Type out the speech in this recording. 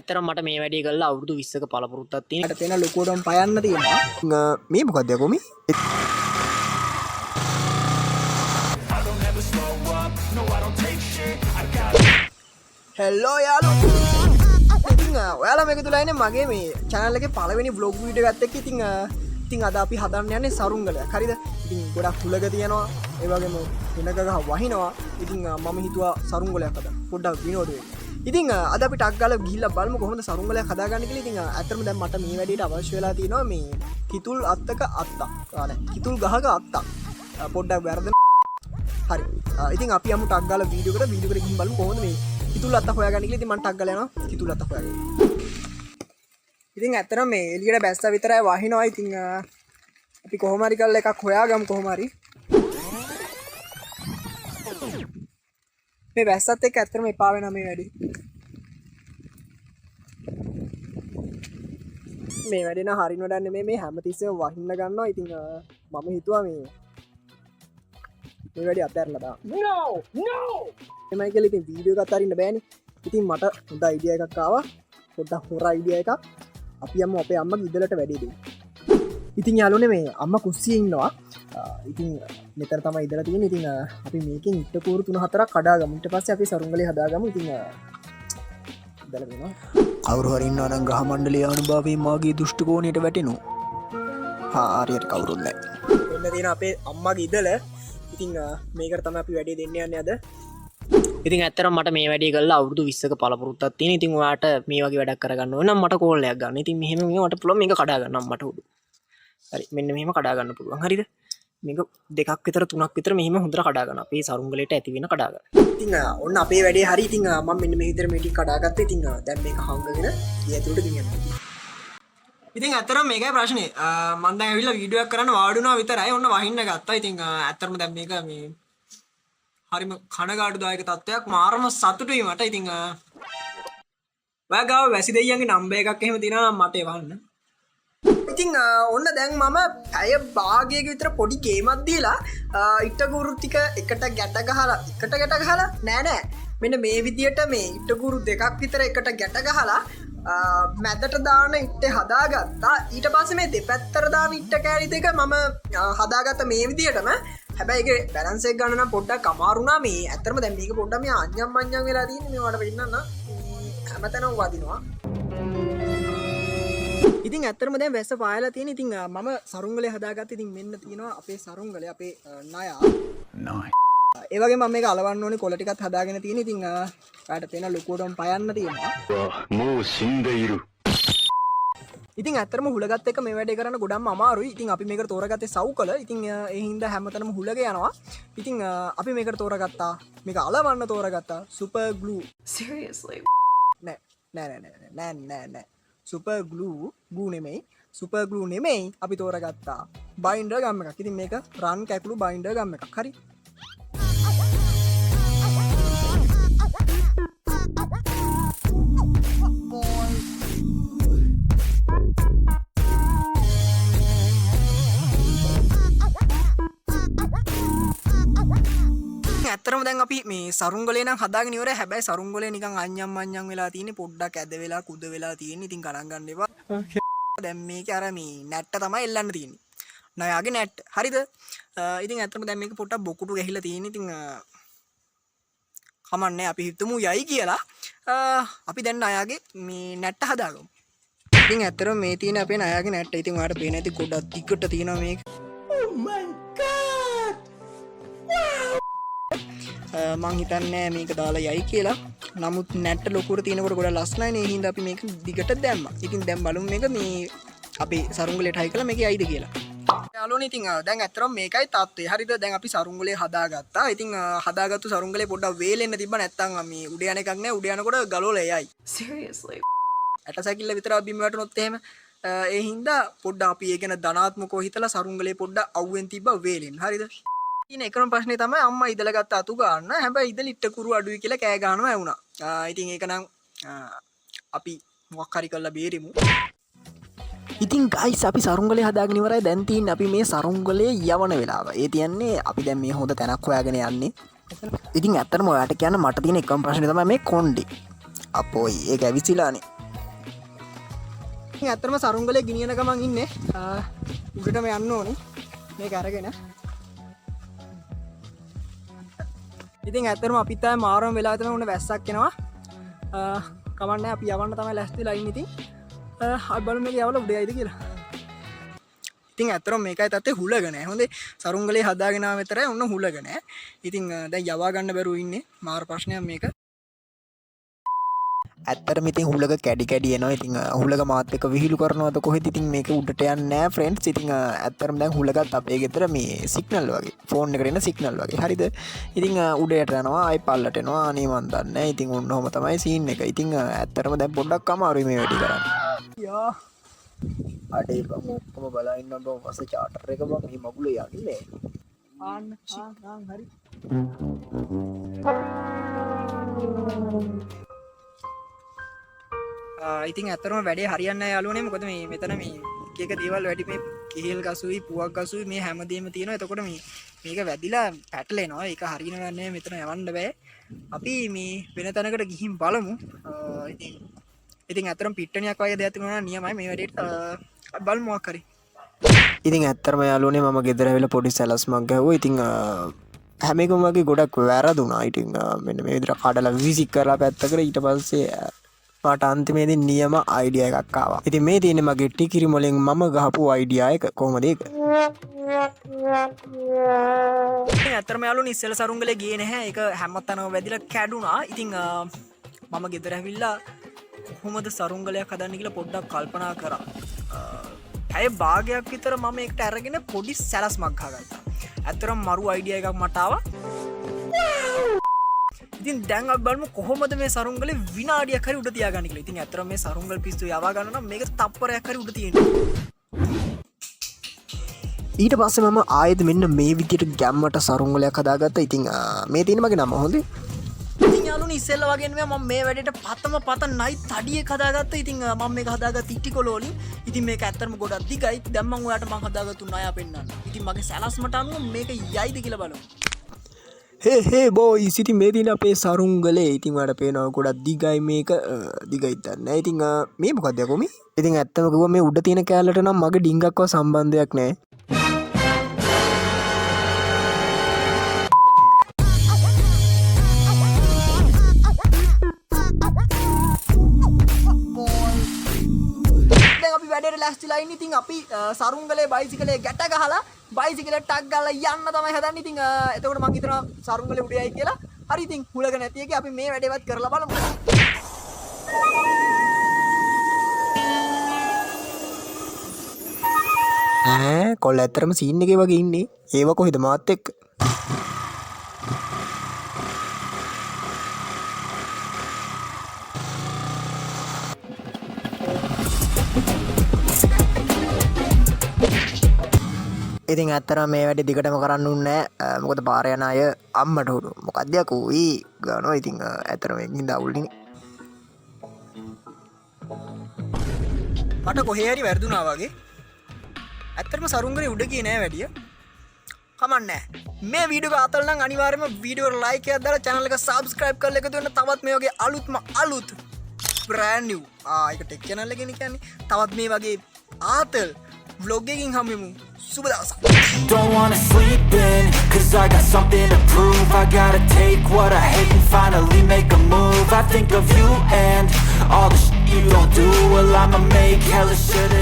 ඇත්තටම මට මේ වැඩේ කරලා අවුරුදු 20ක පළපුරුද්දක් තියෙනවා. මට තේන ලොකුවටම පයන්න තියෙනවා. මේ මොකක්ද යකෝමි? හෙලෝ යාළුවෝ. ඉතින් ඔයාලා මේක තුලා ඉන්නේ මගේ මේ channel එකේ පළවෙනි vlog video එකත් එක්ක ඉතින් අද අපි හදන්න යන්නේ සරුංගලයක්. හරිද? ඉතින් ගොඩක් හුලක තියෙනවා. ඒ වගේම වෙනක ගහ වහිනවා. ඉතින් මම හිතුවා සරුංගලයක් හදන්න. පොඩ්ඩක් විනෝද වෙන්න. ඉතින් අද අපි ටක් ගාලා ගිහිල්ලා බලමු කොහොමද සරුංගලයක් හදාගන්නේ කියලා. ඉතින් ඇත්තටම දැන් මට මේ වැඩේට අවශ්‍ය වෙලා තියෙනවා මේ කිතුල් අත්තක අත්තක්. කිතුල් ගහක අත්තක්. පොඩ්ඩක් වැරදෙන. හරි. ඉතින් අපි යමු ටක් ගාලා වීඩියෝ එකට ගිහින් බලමු කොහොමද මේ කිතුල් අත්තක් හොයාගන්නේ කියලා. ඉතින් මම ටක් ගාලා යනවා කිතුල් අත්තක් හොයාගන්න. ඉතින් ඇත්තටම මේ එළියට බැස්ස විතරයි වහිනවා. ඉතින් අපි කොහොම හරි කරලා එකක් හොයාගමු කොහොම හරි. මේ බැස්සත් එක්ක ඇත්තටම එපා වෙනවා මේ වැඩේ. මේ වැඩේ නම් හරින වැඩක් නෙමෙයි. මේ හැමතිස්සෙම වහින්න ගන්නවා. ඉතින් මම හිතුවා මේ වැඩේ අතහැරලා දාන්න. එමයි කියලා ඉතින් වීඩියෝ එකක් අරින්න බෑනේ. ඉතින් මට හොඳ අයිඩියා එකක් ආවා. පොඩ්ඩක් හොර අයිඩියා එකක්. අපි යමු අපේ අම්මගේ ඉදලට වැඩේ දෙන්න. ඉතින් යාළුවනේ මේ අම්මා කුස්සියේ ඉන්නවා. ඉතින් මෙතන තමයි ඉදලා තියෙන්නේ. ඉතින් අපි මේකෙන් ඉට්ට කූරු 3-4ක් කඩාගමු. ඊට පස්සේ අපි සරුංගලේ හදාගමු. ඉතින් ඉදලා වෙනවා. කවුරු හරි ඉන්නවා නම් ගහ මණ්ඩලයේ අනුභවයෙන් මාගේ දෘෂ්ටි කෝණයට වැටෙනු. හරියට කවුරුත් නැහැ. එන්න තියෙන අපේ අම්මගේ ඉදල. ඉතින් මේකට තමයි අපි වැඩේ දෙන්න යන්නේ අද. ඉතින් ඇත්තටම මට මේ වැඩේ කරලා අවුරුදු 20ක පළපුරුද්දක් තියෙනවා. ඉතින් ඔයාට මේ වගේ වැඩක් කරගන්න ඕන නම් මට කෝල් එකක් ගන්න. ඉතින් මෙහෙම මට පුළුවන් මේක කඩා ගන්න මට උඩු. හරි මෙන්න මෙහෙම කඩා ගන්න පුළුවන්. හරිද? මේක දෙකක් විතර තුනක් විතර මෙහෙම හොඳට කඩා ගන්න. අපේ සරුංගලයට ඇති වෙන කඩා ගන්න. ඉතින් ඔන්න අපේ වැඩේ හරි. ඉතින් මම මෙන්න මේ විතර මේ ටික කඩාගත්තා. ඉතින් දැන් මේක හංගගෙන ඊ ඇතුළට ගෙනියන්න. ඉතින් ඇත්තටම මේකයි ප්‍රශ්නේ. මම දැන් ඇවිල්ලා වීඩියෝ එකක් කරන්න වාඩි වුණා විතරයි. ඔන්න වහින්න ගත්තා. ඉතින් ඇත්තටම දැන් මේක මේ හරිම කනගාටුදායක තත්ත්වයක්. මාරම සතුටුයි මට. ඉතින් ඔයා ගාව වැසි දෙයියන්ගේ නම්බර් එකක් එහෙම දිනවා නම් මට එවන්න. ඉතින් ඔන්න දැන් මම ඇය භාගයක විතර පොඩි ගේමක් දීලා ඉට්ටකුරු ටික එකට ගැට ගහලා නෑ මෙන්න මේ විදියට මේ ඉට්ටකුරු දෙකක් විතර එකට ගැට ගහලා මැදට දාන ඉට්ටේ හදාගත්තා. ඊට පස්සේ මේ දෙපැත්තට දාන ඉට්ට කෑලි දෙක මම හදාගත්ත මේ විදියටම. හැබැයි ඒක බැලන්ස් එක ගන්න නම් පොඩ්ඩක් අමාරු නා. මේ ඇත්තටම දැන් මේක පොඩ්ඩක් මේ අඤ්ඤම් මඤ්ඤම් වෙලා තියෙන්නේ. මේ වලට වෙන්නන්න හැමතැනම වදිනවා. ඉතින් ඇත්තටම දැන් වැස්ස පායලා තියෙන. ඉතින් මම සරුංගලේ හදාගත්තා. ඉතින් මෙන්න තියෙනවා අපේ සරුංගලේ අපේ නයා. ඒ වගේම මම මේක අලවන්න ඕනේ කොළ ටිකක් හදාගෙන තියෙන. ඉතින් කාට තේන ලොකුවටම පයන්න තියෙනවා. ඉතින් ඇත්තටම හුලගත් එක මේ වැඩේ කරන්න ගොඩක්ම අමාරුයි. ඉතින් අපි මේකට තෝරගත්තේ සවුකල. ඉතින් ඒ හින්දා හැමතැනම හුලග යනවා. ඉතින් අපි මේකට තෝරගත්තා මේක අලවන්න තෝරගත්තා සුපර් ග්ලූ. Seriously? නෑ. සුපර් ග්ලූ නෙමෙයි. සුපර් ග්ලූ නෙමෙයි. අපි තෝරගත්තා බයින්ඩර් ගම් එකක්. ඉතින් මේක රන් කැකුළු බයින්ඩර් ගම් එකක්. හරි. ඇත්තරම දැන් අපි මේ සරුංගලේ නම් හදාගෙන ඉවරයි. හැබැයි සරුංගලේ නිකන් අඤ්ඤම් මඤ්ඤම් වෙලා තියෙන්නේ. පොඩ්ඩක් ඇද වෙලා කුද වෙලා තියෙන්නේ. ඉතින් ගණන් ගන්න එපා. දැන් මේකේ අර මේ නැට්ට තමයි එල්ලන්න තියෙන්නේ. නයාගේ නැට්ට. හරිද? ඉතින් ඇත්තටම දැන් මේක පොඩ්ඩක් බොකුටු ගහිලා තියෙන්නේ. ඉතින් කමන්නේ අපි හිතමු යයි කියලා. අපි දැන් නයාගේ මේ නැට්ට හදාගමු. ඉතින් ඇත්තටම මේ තියෙන අපේ නයාගේ නැට්ට. ඉතින් ඔයාලට පේන ඇති ගොඩක් දිගට තියෙනවා මේක. මං හිතන්නේ මේක දාලා යයි කියලා. නමුත් නැට්ට ලොකුවට තියෙනකොට ගොඩක් ලස්සනයි නේ. හින්දා අපි මේක දිගට දැම්මා. ඉතින් දැන් බලමු මේක මේ අපේ සරුංගලේට හයි කළා මේක යයිද කියලා. යාළුවනේ ඉතින් දැන් ඇත්තටම මේකයි තත්ත්වය. හරිද? දැන් අපි සරුංගලේ හදාගත්තා. ඉතින් හදාගත්තු සරුංගලේ පොඩ්ඩක් වේලෙන්න තිබ්බ නැත්තම් මේ උඩ යන එකක් නෑ. උඩ යනකොට ගලවලා යයි. Seriously? ඇටසැකිල්ල විතර බිම වැටුනොත් එහෙම ඒ හින්දා පොඩ්ඩක් අපි ඒ ගැන ධනාත්මකව හිතලා සරුංගලේ පොඩ්ඩක් අවුෙන් තිබ්බ වේලෙන්න. හරිද? ඉතින් එකම ප්‍රශ්නේ තමයි අම්මා ඉදලා ගත්ත අතු ගන්න. හැබැයි ඉදල ඉට්ට කුරු අඩුයි කියලා කෑ ගහනවා වුණා. ඉතින් ඒක නම් අපි මොකක් හරි කරලා බේරෙමු. ඉතින් ගයිස් අපි සරුංගලේ හදාගෙන ඉවරයි. දැන් තියෙන්නේ අපි මේ සරුංගලේ යවන වෙලාව. ඒ කියන්නේ අපි දැන් මේ හොඳ තැනක් හොයාගෙන යන්නේ. ඉතින් ඇත්තටම ඔයාලට කියන්න මට තියෙන එකම ප්‍රශ්නේ තමයි මේ කොණ්ඩේ. අපෝයි ඒක ඇවිසිලානේ. ඇත්තටම සරුංගලේ ගිනියන ගමන් ඉන්නේ උඩටම යන්න ඕනේ මේක අරගෙන. ඉතින් ඇත්තටම අපිත් ආයේ මාරම වෙලා තියෙන උන වැස්සක් එනවා. කමන්නේ අපි යවන්න තමයි ලැස්තිලා ඉන්නේ. ඉතින් අපි බලමු මේක යවලා උඩ යයිද කියලා. ඉතින් ඇත්තටම මේකයි තත්ත්වය හුලග නැහැ. හොඳේ සරුංගලේ හදාගෙන ආව විතරයි ඔන්න හුලග නැහැ. ඉතින් දැන් යවා ගන්න බැරුව ඉන්නේ. මාර ප්‍රශ්නයක් මේක. ඇත්තටම ඉතින් හුලක කැඩි කැඩි එනවා. ඉතින් හුලක මාත් එක්ක විහිළු කරනවද කොහෙද? ඉතින් මේක උඩට යන්නේ නැහැ ෆ්‍රෙන්ඩ්ස්. ඉතින් ඇත්තටම දැන් හුලකත් අපේ ගෙදර මේ සිග්නල් වගේ ෆෝන් එකට එන සිග්නල් වගේ. හරිද? ඉතින් උඩට යනවා ආයි පල්ලට එනවා. අනේ මන් දන්නේ නැහැ. ඉතින් ඔන්න ඔහම තමයි සීන් එක. ඉතින් ඇත්තටම දැන් පොඩ්ඩක් අමාරුයි මේ වැඩි කරන්න. යා අඩේ බං ඔක්කොම බලා ඉන්න බං පස්සේ චාටර් එක බං මේ මගුලේ යන්නේ. ආන්න හරි. ඉතින් ඇත්තටම වැඩේ හරියන්නේ නැහැ යාළුවනේ. මොකද මේ මෙතන මේ එක එක දේවල් වැඩි මේ කෙහෙල් ගසුයි පුවක් ගසුයි මේ හැමදේම තියෙනවා. එතකොට මේක වැදිලා පැටලෙනවා. ඒක හරියන්නේ නැහැ. මෙතන යවන්න බෑ. අපි මේ වෙන තැනකට ගිහින් බලමු. ඉතින් ඇත්තටම පිට්ටනියක් වගේ දෙයක් තිබුණා නම් නියමයි මේ වැඩේට අපි බලමු මොකක් හරි. ඉතින් ඇත්තටම යාළුවනේ මම ගෙදර ඇවිල්ලා පොඩි සැලස්මක් ගැහුවා. ඉතින් හැම එකම වගේ ගොඩක් වැරදුනා. ඉතින් මෙන්න මේ විදිහට කඩලා විසික් කරලා පැත්තකට ඊට පස්සේ මට අන්තිමේදී නියම අයිඩියා එකක් ආවා. ඉතින් මේ තියෙන්නේ මගේ ටිකිරි මොලෙන් මම ගහපු අයිඩියා එක. කොහොමද ඒක? ඉතින් ඇත්තටම යාළුවනේ ඉස්සෙල්ලා සරුංගලේ ගියේ නැහැ. ඒක හැමතැනම වැදිලා කැඩුනා. ඉතින් මම ගෙදර ඇවිල්ලා කොහොමද සරුංගලයක් හදන්න කියලා පොඩ්ඩක් කල්පනා කරා. ඇය භාගයක් විතර මම ඒකට අරගෙන පොඩි සැලස්මක් ගහගත්තා. ඇත්තටම මරු අයිඩියා එකක් මට ආවා. ඉතින් දැන් අපි බලමු කොහොමද මේ සරුංගලේ විනාඩියක් හරි උඩ තියාගන්න කියලා. ඉතින් ඇත්තටම මේ සරුංගල් පිස්සු යවා ගන්න නම් මේක තප්පරයක් හරි උඩ තියෙන්න. ඊට පස්සේ මම ආයෙත් මෙන්න මේ විදිහට ගැම්මට සරුංගලයක් හදාගත්තා. ඉතින් මේ තියෙන මගේ නම හොඳේ. ඉතින් යාළුවනේ ඉස්සෙල්ලා වගේ නෙමෙයි මම මේ වැඩේට පත නයි තඩියක් හදාගත්තා. ඉතින් මම මේක හදාගත්ත ඉටිකොල වලින්. ඉතින් මේක ඇත්තටම ගොඩක් දිගයි. දැන් මම ඔයාලට මම හදාගත්තු ණය පෙන්නන්න. ඉතින් මගේ සැලස්මට අනුව මේක යයිද කියලා බලමු. හේ බෝයිස් ඉතින් මේ තියෙන අපේ සරුංගලේ. ඉතින් ඔයාලට පේනවා ගොඩක් දිගයි මේක. දිගයි දන්නේ. ඉතින් මේ මොකක්ද යකෝ මේ? ඉතින් ඇත්තම කිව්වා මේ උඩ තියෙන කැලලට නම් මගේ ඩිංගක්ව සම්බන්ධයක් නැහැ. ලැස්තිලා ඉන්නේ. ඉතින් අපි සරුංගලේ බයිසිකලේ ගැට ගහලා බයිසිකලේ ටක් ගාලා යන්න තමයි හදන්නේ. ඉතින් එතකොට මම හිතනවා සරුංගලේ උඩ යයි කියලා. හරි ඉතින් හුලක නැති එකේ අපි මේ වැඩේවත් කරලා බලමු. කොල්ල ඇත්තරම සීන් එකේ වගේ ඉන්නේ. ඒව කොහෙද මාත් එක්ක? ඉතින් ඇත්තටම මේ වැඩේ දිගටම කරන්න උන්නේ නැහැ. මොකද පාර යන අය අම්මට උඩු. මොකක්ද යකෝ ඊ ගානවා. ඉතින් ඇත්තටම මේකින් දවුල්නේ. මට කොහේ හරි වැරදුනා වගේ. ඇත්තටම සරුංගලේ උඩ ගියේ නෑ වැඩිය. කමන්නේ. මේ වීඩියෝ එක අතල් නම් අනිවාර්යයෙන්ම වීඩියෝ එකට ලයික් එකක් දාලා channel එක subscribe කරලා එකතු වෙන්න. තවත් මේ වගේ අලුත් brand new ඒක ටෙක් channel එකනේ කියන්නේ. තවත් මේ වගේ ආතල් vlog එකකින් හම්බෙමු. සුබ දවසක්. Don't wanna sleep in, cause I got something to prove. I gotta take what I hate and finally make a move. I think of you and all the shit you don't do. Well, I'ma make hella sure that